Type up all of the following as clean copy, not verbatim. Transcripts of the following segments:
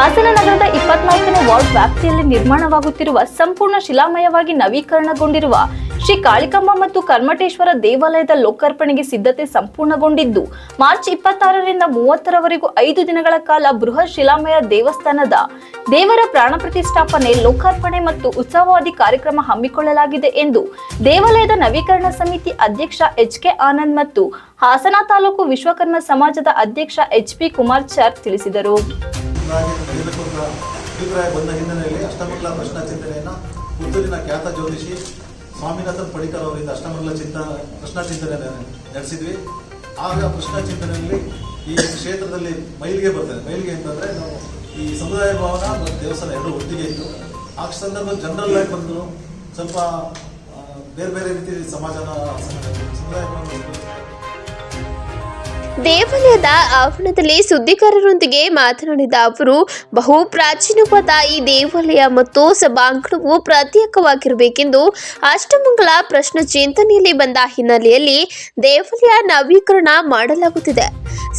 ಹಾಸನ ನಗರದ 24ನೇ ವಾರ್ಡ್ ವ್ಯಾಪ್ತಿಯಲ್ಲಿ ನಿರ್ಮಾಣವಾಗುತ್ತಿರುವ ಸಂಪೂರ್ಣ ಶಿಲಾಮಯವಾಗಿ ನವೀಕರಣಗೊಂಡಿರುವ ಶ್ರೀ ಕಾಳಿಕಾಂಬ ಮತ್ತು ಕರ್ಮಟೇಶ್ವರ ದೇವಾಲಯದ ಲೋಕಾರ್ಪಣೆಗೆ ಸಿದ್ಧತೆ ಸಂಪೂರ್ಣಗೊಂಡಿದ್ದು ಮಾರ್ಚ್ 26ರಿಂದ 30ರವರೆಗೂ 5 ದಿನಗಳ ಕಾಲ ಬೃಹತ್ ಶಿಲಾಮಯ ದೇವಸ್ಥಾನದ ದೇವರ ಪ್ರಾಣ ಪ್ರತಿಷ್ಠಾಪನೆ, ಲೋಕಾರ್ಪಣೆ ಮತ್ತು ಉತ್ಸವಾದಿ ಕಾರ್ಯಕ್ರಮ ಹಮ್ಮಿಕೊಳ್ಳಲಾಗಿದೆ ಎಂದು ದೇವಾಲಯದ ನವೀಕರಣ ಸಮಿತಿ ಅಧ್ಯಕ್ಷ ಎಚ್.ಕೆ. ಆನಂದ್ ಮತ್ತು ಹಾಸನ ತಾಲೂಕು ವಿಶ್ವಕರ್ಮ ಸಮಾಜದ ಅಧ್ಯಕ್ಷ ಎಚ್.ಪಿ. ಕುಮಾರ್ಚಾರ್ ತಿಳಿಸಿದರು. ಅಭಿಪ್ರಾಯ ಬಂದ ಹಿನ್ನೆಲೆಯಲ್ಲಿ ಅಷ್ಟಮಂಗಲ ಪ್ರಶ್ನಾ ಚಿಂತನೆಯನ್ನು ಪುತ್ತೂರಿನ ಖ್ಯಾತ ಜ್ಯೋತಿಷಿ ಸ್ವಾಮಿನಾಥನ್ ಪಡಿಕರ್ ಅವರಿಂದ ಅಷ್ಟಮಂಗಲ ಪ್ರಶ್ನಾ ಚಿಂತನೆ ನಡೆಸಿದ್ವಿ. ಆಗ ಪ್ರಶ್ನಾ ಚಿಂತನೆಯಲ್ಲಿ ಈ ಕ್ಷೇತ್ರದಲ್ಲಿ ಮೈಲಿಗೆ ಬರ್ತದೆ. ಮೈಲಿಗೆ ಅಂತಂದರೆ ನಾವು ಈ ಸಮುದಾಯ ಭವನ ಮತ್ತು ದೇವಸ್ಥಾನ ಎರಡು ಒಟ್ಟಿಗೆ ಇತ್ತು. ಆ ಸಂದರ್ಭದಲ್ಲಿ ಜನರಲ್ ಆಗಿ ಬಂದು ಸ್ವಲ್ಪ ಬೇರೆ ಬೇರೆ ರೀತಿ ಸಮುದಾಯ ಭವನ ದೇವಾಲಯದ ಆವರಣದಲ್ಲಿ ಸುದ್ದಿಗಾರರೊಂದಿಗೆ ಮಾತನಾಡಿದ ಅವರು, ಬಹು ಪ್ರಾಚೀನವಾದ ಈ ದೇವಾಲಯ ಮತ್ತು ಸಭಾಂಗಣವು ಪ್ರತ್ಯೇಕವಾಗಿರಬೇಕೆಂದು ಅಷ್ಟಮಂಗಲ ಪ್ರಶ್ನೆ ಚಿಂತನೆಯಲ್ಲಿ ಬಂದ ಹಿನ್ನೆಲೆಯಲ್ಲಿ ದೇವಾಲಯ ನವೀಕರಣ ಮಾಡಲಾಗುತ್ತಿದೆ.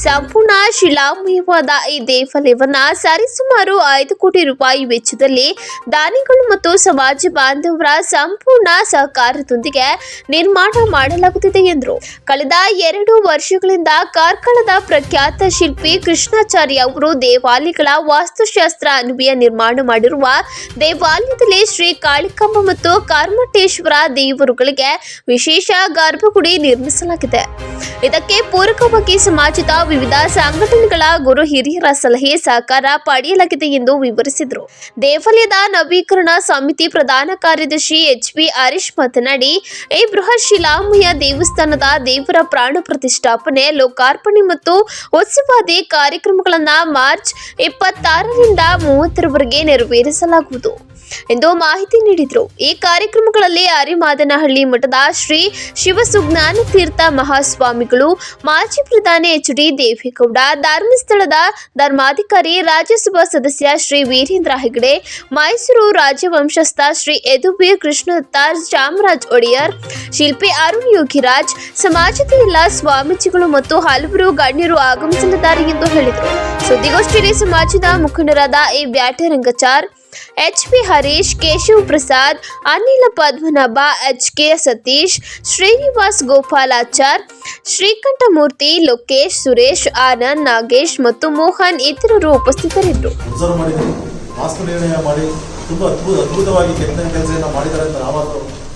ಸಂಪೂರ್ಣ ಶಿಲಾಮಯವಾದ ಈ ದೇವಾಲಯವನ್ನ ಸರಿಸುಮಾರು 5 ಕೋಟಿ ರೂಪಾಯಿ ವೆಚ್ಚದಲ್ಲಿ ದಾನಿಗಳು ಮತ್ತು ಸಮಾಜ ಬಾಂಧವರ ಸಂಪೂರ್ಣ ಸಹಕಾರದೊಂದಿಗೆ ನಿರ್ಮಾಣ ಮಾಡಲಾಗುತ್ತಿದೆ ಎಂದರು. ಕಳೆದ 2 ವರ್ಷಗಳಿಂದ ಕಾರ್ಕಳದ ಪ್ರಖ್ಯಾತ ಶಿಲ್ಪಿ ಕೃಷ್ಣಾಚಾರ್ಯ ಅವರು ದೇವಾಲಯಗಳ ವಾಸ್ತುಶಾಸ್ತ್ರ ಅನ್ವಯ ನಿರ್ಮಾಣ ಮಾಡಿರುವ ದೇವಾಲಯದಲ್ಲಿ ಶ್ರೀ ಕಾಳಿಕಾಂಬ ಮತ್ತು ಕರ್ಮಟೇಶ್ವರ ದೇವರುಗಳಿಗೆ ವಿಶೇಷ ಗರ್ಭಗುಡಿ ನಿರ್ಮಿಸಲಾಗಿದೆ. ಇದಕ್ಕೆ ಪೂರಕವಾಗಿ ಸಮಾಜದ ವಿವಿಧ ಸಂಘಟನೆಗಳ ಗುರು ಹಿರಿಯರ ಸಲಹೆ ಸಹಕಾರ ಪಡೆಯಲಾಗಿದೆ ಎಂದು ವಿವರಿಸಿದರು. ದೇವಾಲಯದ ನವೀಕರಣ ಸಮಿತಿ ಪ್ರಧಾನ ಕಾರ್ಯದರ್ಶಿ ಎಚ್.ಪಿ. ಹರೀಶ್ ಮಾತನಾಡಿ, ಈ ಬೃಹತ್ ಶಿಲಾಮಯ ದೇವಸ್ಥಾನದ ದೇವರ ಪ್ರಾಣ ಪ್ರತಿಷ್ಠಾಪನೆ, ಲೋಕಾರ್ಪಣೆ ಮತ್ತು ಉತ್ಸವಾದಿ ಕಾರ್ಯಕ್ರಮಗಳನ್ನು ಮಾರ್ಚ್ 26ರಿಂದ 30ರವರೆಗೆ ನೆರವೇರಿಸಲಾಗುವುದು ಎಂದು ಮಾಹಿತಿ ನೀಡಿದರು. ಈ ಕಾರ್ಯಕ್ರಮಗಳಲ್ಲಿ ಅರಿಮಾದನಹಳ್ಳಿ ಮಠದ ಶ್ರೀ ಶಿವಸುಜ್ಞಾನ ತೀರ್ಥ ಮಹಾಸ್ವಾಮಿಗಳು, ಮಾಜಿ ಪ್ರಧಾನಿ ಎಚ್.ಡಿ. ದೇವೇಗೌಡ, ಧರ್ಮಸ್ಥಳದ ಧರ್ಮಾಧಿಕಾರಿ, ರಾಜ್ಯಸಭಾ ಸದಸ್ಯ ಶ್ರೀ ವೀರೇಂದ್ರ ಹೆಗಡೆ, ಮೈಸೂರು ರಾಜವಂಶಸ್ಥ ಶ್ರೀ ಯದುವೀರ್ ಕೃಷ್ಣದತ್ತ ಚಾಮರಾಜ ಒಡೆಯರ್, ಶಿಲ್ಪಿ ಅರುಣ್ ಯೋಗಿರಾಜ್, ಸಮಾಜದ ಎಲ್ಲ ಸ್ವಾಮೀಜಿಗಳು ಮತ್ತು ಹಲವರು ಗಣ್ಯರು ಆಗಮಿಸಲಿದ್ದಾರೆ ಎಂದು ಹೇಳಿದರು. ಸುದ್ದಿಗೋಷ್ಠಿಯಲ್ಲಿ ಸಮಾಜದ ಮುಖಂಡರಾದ ಎ. ಬ್ಯಾಟರಂಗಚಾರ್, ಎಚ್.ಪಿ. ಹರೀಶ್, ಕೇಶವ್ ಪ್ರಸಾದ್, ಅನಿಲ ಪದ್ಮನಾಭ, ಎಚ್.ಕೆ. ಸತೀಶ್, ಶ್ರೀನಿವಾಸ್ ಗೋಪಾಲಾಚಾರ್, ಶ್ರೀಕಂಠಮೂರ್ತಿ, ಲೋಕೇಶ್, ಸುರೇಶ್, ಆನಂದ್, ನಾಗೇಶ್ ಮತ್ತು ಮೋಹನ್ ಇತರರು ಉಪಸ್ಥಿತರಿದ್ದರು. ವಾಸ್ತು ನಿರ್ಣಯ ಮಾಡಿ ತುಂಬಾ ಅದ್ಭುತವಾಗಿ ಕೆತ್ತನೆ ಕೆಲಸವನ್ನು ಮಾಡಿದ್ದಾರೆ ಅಂತ ನಾವು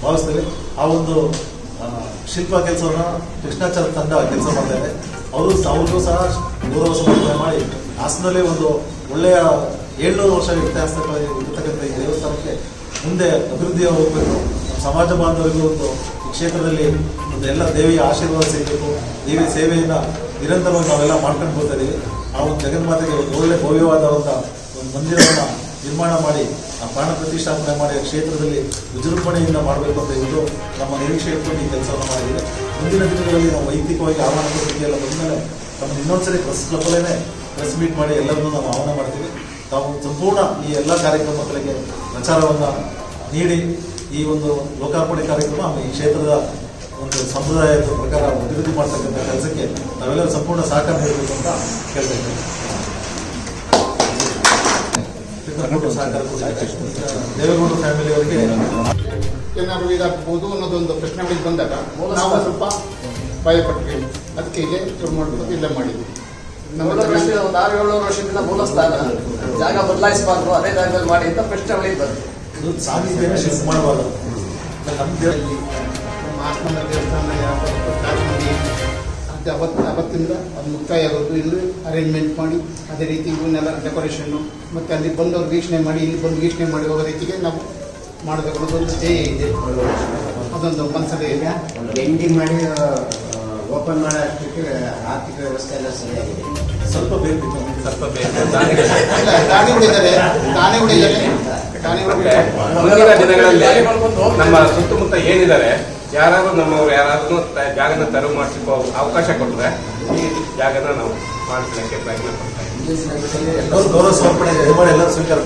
ಭಾವಿಸ್ತೇವೆ. ಆ ಒಂದು ಶಿಲ್ಪ ಕೆಲಸವನ್ನು ಕೃಷ್ಣಾಚಾರ್ಯ ತಂಡ ಕೆಲಸ ಮಾಡ್ತಾರೆ. ಅವ್ರಿಗೂ ಸಹ ಗೌರವ ಸಮರ್ಪಣೆ ಮಾಡಿ ಹಾಸನಲ್ಲೇ ಒಂದು ಒಳ್ಳೆಯ 700 ವರ್ಷ ಇತಿಹಾಸ ಇರತಕ್ಕಂಥ ಈ ದೇವಸ್ಥಾನಕ್ಕೆ ಮುಂದೆ ಅಭಿವೃದ್ಧಿಯ ಹೋಗಬೇಕು. ಸಮಾಜ ಬಾಂಧವರಿಗೂ ಒಂದು ಈ ಕ್ಷೇತ್ರದಲ್ಲಿ ಒಂದು ಎಲ್ಲ ದೇವಿಯ ಆಶೀರ್ವಾದ ಸಿಗಬೇಕು. ದೇವಿಯ ಸೇವೆಯನ್ನು ನಿರಂತರವಾಗಿ ನಾವೆಲ್ಲ ಮಾಡ್ಕೊಂಡು ಬರ್ತಾ ಇದ್ದೀವಿ. ಆ ಒಂದು ಜಗನ್ಮಾತೆಗೆ ಒಂದು ಒಳ್ಳೆ ಭವ್ಯವಾದ ಒಂದು ಮಂದಿರವನ್ನು ನಿರ್ಮಾಣ ಮಾಡಿ ಆ ಪ್ರಾಣ ಪ್ರತಿಷ್ಠಾಪನೆ ಮಾಡಿ ಕ್ಷೇತ್ರದಲ್ಲಿ ವಿಜೃಂಭಣೆಯಿಂದ ಮಾಡಬೇಕು ಅಂತ ಇದು ನಮ್ಮ ನಿರೀಕ್ಷೆ ಇಟ್ಕೊಂಡು ಈ ಕೆಲಸವನ್ನು ಮಾಡಿದ್ದೀವಿ. ಮುಂದಿನ ದಿನಗಳಲ್ಲಿ ನಾವು ವೈಯಕ್ತಿಕವಾಗಿ ಆಹ್ವಾನ ಎಲ್ಲ ಬಂದಮೇಲೆ ನಮ್ಮನ್ನು ಇನ್ನೊಂದ್ಸರಿ ಪ್ರೆಸ್ ಮೀಟ್ ಮಾಡಿ ಎಲ್ಲರನ್ನೂ ನಾವು ಆಹ್ವಾನ ಮಾಡ್ತೀವಿ. ತಾವು ಸಂಪೂರ್ಣ ಈ ಎಲ್ಲ ಕಾರ್ಯಕ್ರಮಗಳಿಗೆ ಪ್ರಚಾರವನ್ನು ನೀಡಿ ಈ ಒಂದು ಲೋಕಾರ್ಪಣೆ ಕಾರ್ಯಕ್ರಮ ಈ ಕ್ಷೇತ್ರದ ಒಂದು ಸಂಪ್ರದಾಯದ ಪ್ರಕಾರ ಅಭಿವೃದ್ಧಿ ಮಾಡ್ತಕ್ಕಂಥ ಕೆಲಸಕ್ಕೆ ನಾವೆಲ್ಲರೂ ಸಂಪೂರ್ಣ ಸಹಕಾರ ನೀಡಬೇಕು ಅಂತ ಕೇಳ್ತಾ ಇದ್ದೀವಿ. ದೇವೇಗೌಡ ಫ್ಯಾಮಿಲಿಯವರಿಗೆ ಏನಾದ್ರು ಇದಾಗಬಹುದು ಅನ್ನೋದೊಂದು ಪ್ರಶ್ನೆಗಳಿಗೆ ಬಂದಾಗ ನಾವು ಸ್ವಲ್ಪ ಭಯಪಟ್ವಿ. ಅದಕ್ಕೆ ಇದೆ ಮಾಡ್ಬೇಕು ಇಲ್ಲ ಮಾಡಿದ್ವಿ. ನಮ್ಮ 6-7 ವರ್ಷದಿಂದ ಮೂಲ ಸ್ಥಾನ ಜಾಗ ಬದಲಾಯಿಸಬಾರ್ದು, ಅದೇ ಜಾಗದಲ್ಲಿ ಮಾಡಿ ಅಂತ ಪ್ರಶ್ನೆಗಳಿಗೆ ಬಂತು. ಸಾಗಿದ್ದೇನೆ ಶಿಫ್ಟ್ ಮಾಡಬಾರ್ದು. ನಮ್ಮ ಆತ್ಮನ ದೇವಸ್ಥಾನ ಅವತ್ತಿಂದ ಅದು ಮುಕ್ತಾಯ ಆಗೋದು. ಇಲ್ಲಿ ಅರೇಂಜ್ಮೆಂಟ್ ಮಾಡಿ ಅದೇ ರೀತಿ ಇವನ್ನೆಲ್ಲ ಡೆಕೋರೇಷನ್ನು ಮತ್ತು ಅಲ್ಲಿ ಬಂದವ್ರು ವೀಕ್ಷಣೆ ಮಾಡಿ ಇಲ್ಲಿ ಬಂದು ವೀಕ್ಷಣೆ ಮಾಡಿ ಹೋಗೋ ರೀತಿಗೆ ನಾವು ಮಾಡಬೇಕು ಅನ್ನೋದೊಂದು ಧ್ಯೇಯ ಇದೆ. ಅದೊಂದು ಮನಸ್ಸಲ್ಲೇ ಇದೆ. ಎಂಡಿಂಗ್ ಮಾಡಿ ಓಪನ್ ಮಾಡೋಷ್ಟಕ್ಕೆ ಆರ್ಥಿಕ ವ್ಯವಸ್ಥೆ ಎಲ್ಲ ಸರಿಯಾಗಿದೆ. ಸ್ವಲ್ಪ ಬೇಕಿತ್ತು, ಸ್ವಲ್ಪ ಮುಂದಿನ ದಿನಗಳಲ್ಲಿ ನಮ್ಮ ಸುತ್ತಮುತ್ತ ಏನಿದ್ದಾರೆ ಯಾರಾದ್ರೂ ನಮ್ಮವ್ರು ಯಾರಾದ್ರೂ ಜಾಗನ ತೆರವು ಮಾಡಿಸಿಕೋ ಅವಕಾಶ ಕೊಟ್ಟರೆ ಈ ಜಾಗನ ನಾವು ಮಾಡಿಸಲಿಕ್ಕೆ ಪ್ರಯತ್ನ ಪಡ್ತಾ ಇದ್ದೀವಿ. ಗೌರವ ಸಮರ್ಪಣೆ ಎಲ್ಲರೂ ಸ್ವೀಕಾರ